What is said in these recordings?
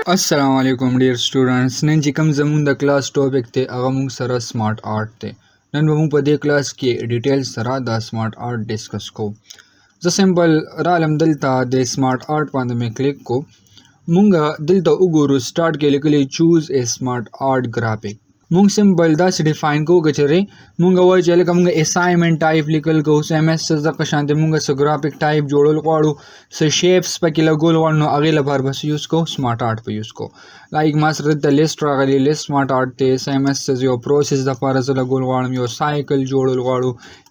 अस्सलाम वालेकुम dear students none چې کوم زموږ د کلاس ټاپک ته هغه موږ سره سمارټ آرټ دی. نن به موږ په دې کلاس کې ډیټیل سره د سمارټ آرټ ډیسکس کوو. زه سمبل رالم دلته د سمارټ آرټ باندې مې کلیک کو. موږ دلته وګورو سٹارټ کې لیکلي چوز ا سمارټ آرټ ګرافیک. موږ سمبل داسې ډیفاین کوو چې موږ وایو چې لکه موږ اساینمنت ټایپ لیکل کوو سم اس د قشانته موږ س ګرافیک ټایپ جوړول غواړو س شیپس پکې لګول غواړو نو هغه لپاره بس یوز کوو سمارټ آرټ په یوز کوو. لایک ما سره د لیست راغلی لیست سمارټ آرټ ته سم اس یو پروسس د لپاره ز لګول غواړم یو سایکل جوړول غواړو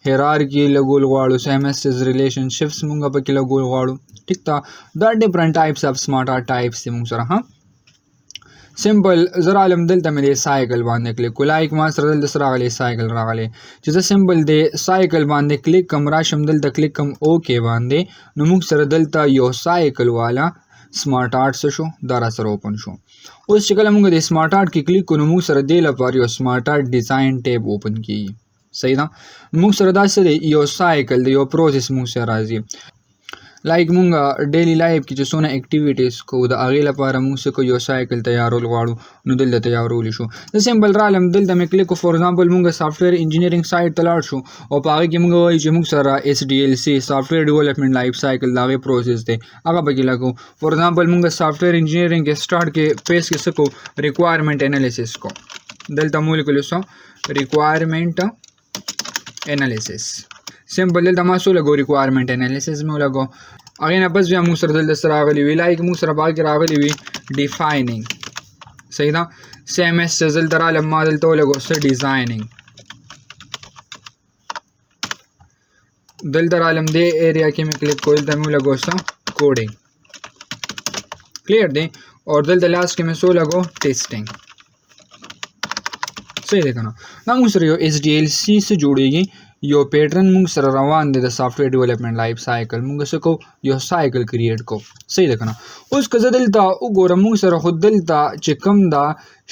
هیرارکی لګول غواړو سم اس ریلیشنشپس موږ پکې لګول غواړو. ٹھیک تا دا ډیفرنٹ ټایپس اف سمارټ آرټ ټایپس موږ سره ها سمبل زرا علم دلته مې سایکل باندې کلیک کو. لایک ما سره دلته سره راغلی سایکل راغلی چې زه سمبل دی سایکل باندې کلیک کوم راشم دلته کلیک کوم اوکے باندې نو موږ سره دلته یو سایکل والا سمارټ آرټ شو دا را سره اوپن شو. اوس چې کله موږ د سمارټ آرټ کې کلیک کوو نو موږ سره دی لپاره یو سمارټ آرټ ډیزاین ټیب اوپن کیږي. صحیح ده موږ سره دا سره یو سایکل دی یو پروسس موږ سره راځي. لایک مونږ ډیلی لایف کې چې څونه اکټیویټیز کوو د هغې لپاره مونږ څه کوو یو سایکل تیارول غواړو نو دلته تیارولی شو. زه سمبل رالم دلته مې کلیک فور ایگزامپل مونږ سافټویر انجینرینګ سایټ ته لاړ شو او په هغې کې مونږ وایو چې مونږ سره SDLC سافټویر ډیولپمنټ لایف سایکل د هغې پروسس دی هغه پکې لګو. فور ایگزامپل مونږ سافټویر انجینرینګ کې سټارټ کې پیس کې څه کوو ریکوایرمنټ انالیسس کو. دلته مو لیکلو څه ریکوایرمنټ انالیسس سمبل دلته ما څه لګو ریکوایرمنټ انالیسس مې ولګو. هغې نه پس بیا موږ سره دلته څه راغلي وي لایک موږ سره په هغې کې راغلي وي ډیفایننګ. صحیح ده سیم ایس دلته رالم ما دلته ولګو څه ډیزایننګ. دلته رالم دې ایریا کې مې کلیک کو دلته مې ولګو څه کوډینګ. کلیئر دی اور دلته لاست کې مې څه ولګو ټیسټینګ. صحیح دی که نه دا موږ سره یو SDLC څه جوړېږي یو پیټرن موږ سره روان دی د سافټویر ډیولپمنټ لایف سایکل موږ څه کوو یو سایکل کریټ کوو. صحیح ده که نه. اوس که زه دلته وګورم موږ سره خو دلته چې کوم دا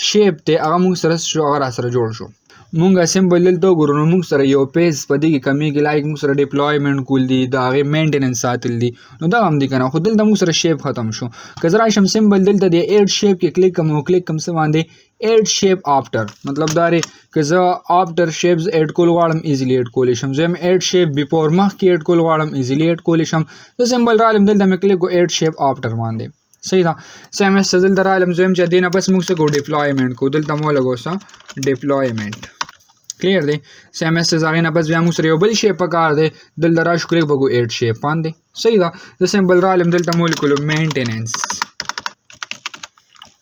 شیپ دی هغه موږ سره شو هغه را سره جوړ شو. مونږ سمبل دلته وګورو نو موږ سره یو پیج په دې کې کمیږي لایک موږ سره ډیپلویمنټ کول دي د هغې مینټیننس ساتل دي نو دا هم دي که نه خو دلته موږ سره شیپ ختم شو. که زه راشم سمبل دلته د ایډ شیپ کې کلیک کوم او کلیک کوم څه باندې ایډ شیپ آفټر مطلب دا دی که زه آفټر شیپز ایډ کول غواړم ایزیلی ایډ کولی شم. زه هم ایډ شیپ بیفور مخکې ایډ کول غواړم ایزیلی ایډ کولی شم. زه سمبل رالم دلته مې کلیک کو ایډ شیپ آفټر باندې. صحیح ده سیم ایس دلته رالم زه هم چې دې نه بس موږ څه کوو ډیپلویمنټ کوو دلته مو لګو څه ډیپلویمنټ. کلیئر دی سیم ایس هغې نه بس بیا موږ سره یو بل شیپ پکار دی دلته راشو کلیک به کوو ایډ شیپ باندې. صحیح ده زه سمبل رالم دلته مو لیکلو مینټیننس.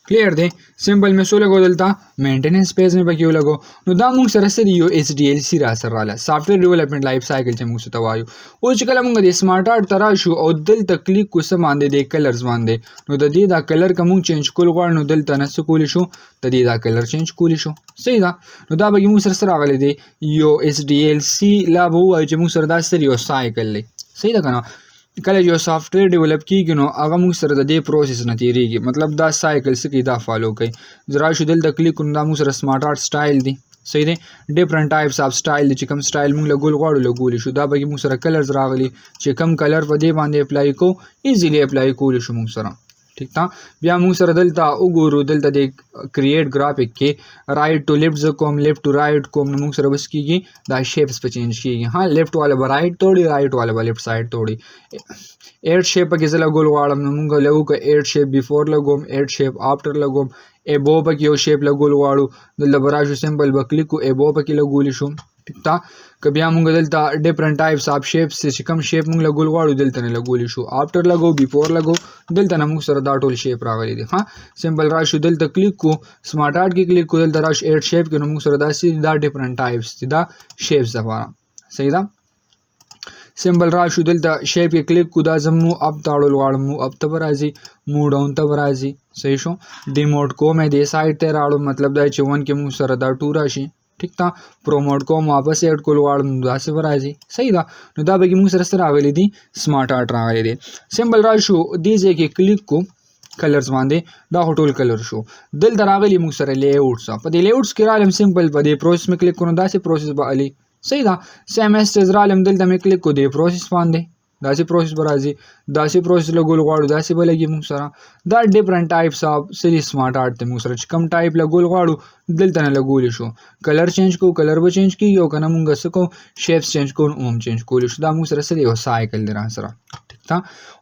کلیئر دی سمبل مې څه لګو دلته مینټیننس پیج مې پکې ولګو نو دا موږ سره څه دی یو SDLC را سره راغله سافټویر ډیولپمنټ لایف سایکل چې موږ ته وایو. اوس چې کله موږ د سمارټ آرټ ته راشو او دلته کلیک کو څه باندې د کلرز باندې نو د دې دا کلر که موږ چینج کول غواړو نو دلته نه څه کولی شو د دې دا کلر چینج کولی شو. صحیح ده نو دا به موږ سره څه راغلی دی یو SDLC لا به ووایو چې موږ سره دا سره یو سایکل دی. صحیح ده که نه کله یو سافټویر ډیولپ کیږي نو هغه موږ سره د دې پروسس نه تیریږي مطلب دا سایکل څه کوي دا فالو کوي. زه راشو دلته کلیک کوم دا موږ سره سمارټ آرټ سټایل دی. صحیح دی ډیفرنٹ ټایپس اف سټایل دی چې کوم سټایل موږ لګول غواړو لګولی شو. دا به موږ سره کلرز راغلي چې کوم کلر په دې باندې اپلای کو ایزیلی اپلای کولی شو موږ سره. ٹھیک تا بیا موږ سره دلته وګورو دلته د کریټ گرافیک کې رائټ ټو لیفټ زه کوم لیفټ ټو رائټ کوم نو موږ سره بس کیږي دا شیپس په چینج کیږي. ها لیفټ والا به رائټ توړي رائټ والا به لیفټ سایډ توړي. ایډ شیپ پکې زه لګول غواړم نو موږ لګو که ایډ شیپ بیفور لګوم ایډ شیپ آفټر لګوم ایبو پکې یو شیپ لګول غواړو دلته به راشو سمبل به کلیک کو ایبو پکې لګولی شو. ٹھیک تا که بیا موږ دلته ډیفرنٹ ټایپس اف شیپس چې کوم شیپ موږ لګول غواړو دلته نه لګولی شو آفټر لګو بیفور لګو دلته نه موږ سره دا ټول شیپ راغلی دی. ها سمبل راشو دلته کلیک کو سمارټ آرټ کې کلیک کو دلته راشو ایډ شیپ کې نو موږ سره داسې دا ډیفرنٹ ټایپس دي دا شیپس لپاره. صحیح ده سمبل راشو دلته شیپ کې کلیک کو دا زه مو اپ تاړل غواړم مو اپ ته به راځي مو ډاون ته به راځي. صحیح شو ډیموټ کو مې دې سایډ ته راوړم مطلب دا چې ون کې موږ سره دا ټو راشي. ٹھیک تا پروموټ کوم واپس ایډ کول غواړم داسې به راځي. صحیح ده نو دا به موږ سره څه راغلی دي سمارټ آرټ راغلی دی. سمبل راشو دې ځای کې کلیک کو کلرز باندې دا ټول کلر شو دلته راغلی موږ سره لیاوټس په دې لیاوټس کې رالم سمبل په دې پروسس مې کلیک کړو داسې پروسس به علي. صحیح ده سیم ایس رالم دلته مې کلیک کو دې پروسس باندې داسې پروسس به راځي، داسې پروسس لګول غواړو داسې به لګي موږ سره. دا ډیفرنٹ ټایپس اف سری سمارټ آرټ دی موږ سره چې کوم ټایپ لګول غواړو دلته نه لګولی شو. کلر چینج کوو کلر به چینج کېږي او که نه موږ څه کوو شیپس چینج کوو نو هم چینج کولی شو. دا موږ سره څه دی یو سایکل دی را سره. ټیک ده.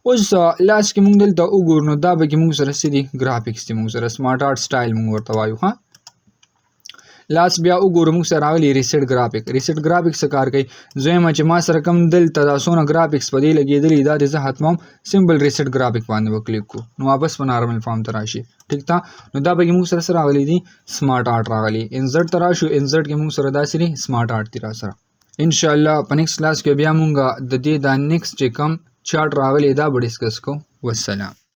اوس لاس کې موږ دلته وګورو نو دا به کې موږ سره څه دي ګرافیکس دی موږ سره سمارټ آرټ سټایل موږ ورته وایو. ها لاس بیا وګورو موږ سره راغلی ریسیټ ګرافیک. ریسیټ ګرافیک څه کار کوي؟ زویمه چې ما سره کوم دلته دا څونه ګرافیکس په دې لګېدلي دا دې زه حتموم سمبل ریسیټ ګرافیک باندې به کلیک کړو نو واپس په نارمل فارم ته راشي. ټیک ده. نو دا به موږ سره څه راغلی دي سمارټ آرټ راغلی. انسرټ ته راشو انسرټ کې موږ سره داسې دي سمارټ آرټ دي را سره. انشاءالله په نیکسټ کلاس کې بیا موږ د دې دا نیکسټ چې کوم چارټ راغلی دا به ډسکس کوو. والسلام.